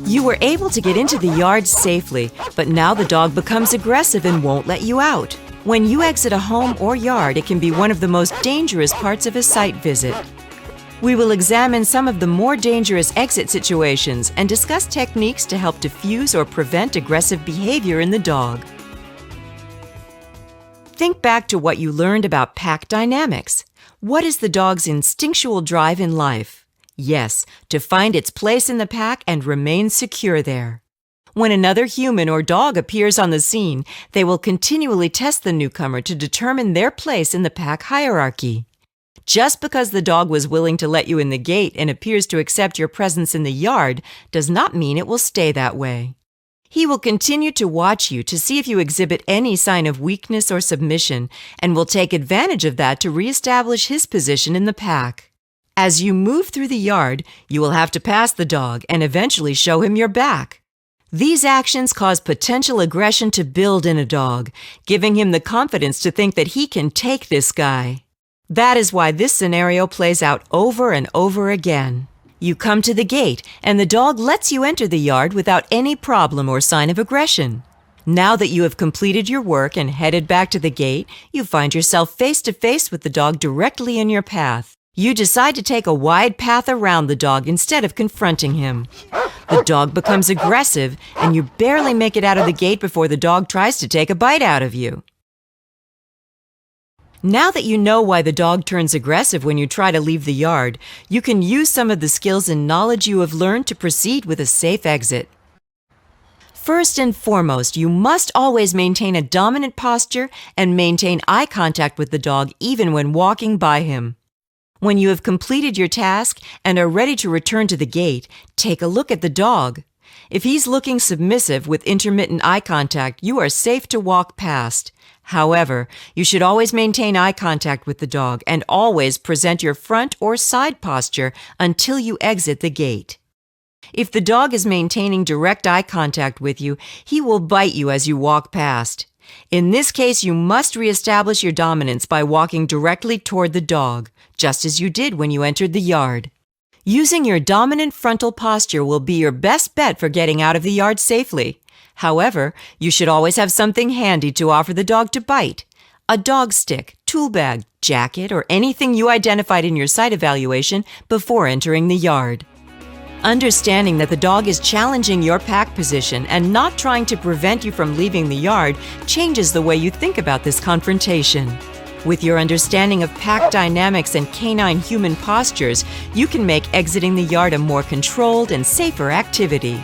You were able to get into the yard safely, but now the dog becomes aggressive and won't let you out. When you exit a home or yard, it can be one of the most dangerous parts of a site visit. We will examine some of the more dangerous exit situations and discuss techniques to help diffuse or prevent aggressive behavior in the dog. Think back to what you learned about pack dynamics. What is the dog's instinctual drive in life? Yes, to find its place in the pack and remain secure there. When another human or dog appears on the scene, they will continually test the newcomer to determine their place in the pack hierarchy. Just because the dog was willing to let you in the gate and appears to accept your presence in the yard does not mean it will stay that way. He will continue to watch you to see if you exhibit any sign of weakness or submission and will take advantage of that to reestablish his position in the pack. As you move through the yard, you will have to pass the dog and eventually show him your back. These actions cause potential aggression to build in a dog, giving him the confidence to think that he can take this guy. That is why this scenario plays out over and over again. You come to the gate, and the dog lets you enter the yard without any problem or sign of aggression. Now that you have completed your work and headed back to the gate, you find yourself face to face with the dog directly in your path. You decide to take a wide path around the dog instead of confronting him. The dog becomes aggressive, and you barely make it out of the gate before the dog tries to take a bite out of you. Now that you know why the dog turns aggressive when you try to leave the yard, you can use some of the skills and knowledge you have learned to proceed with a safe exit. First and foremost, you must always maintain a dominant posture and maintain eye contact with the dog even when walking by him. When you have completed your task and are ready to return to the gate, take a look at the dog. If he's looking submissive with intermittent eye contact, you are safe to walk past. However, you should always maintain eye contact with the dog and always present your front or side posture until you exit the gate. If the dog is maintaining direct eye contact with you, he will bite you as you walk past. In this case, you must reestablish your dominance by walking directly toward the dog, just as you did when you entered the yard. Using your dominant frontal posture will be your best bet for getting out of the yard safely. However, you should always have something handy to offer the dog to bite. A dog stick, tool bag, jacket, or anything you identified in your site evaluation before entering the yard. Understanding that the dog is challenging your pack position and not trying to prevent you from leaving the yard changes the way you think about this confrontation. With your understanding of pack dynamics and canine human postures, you can make exiting the yard a more controlled and safer activity.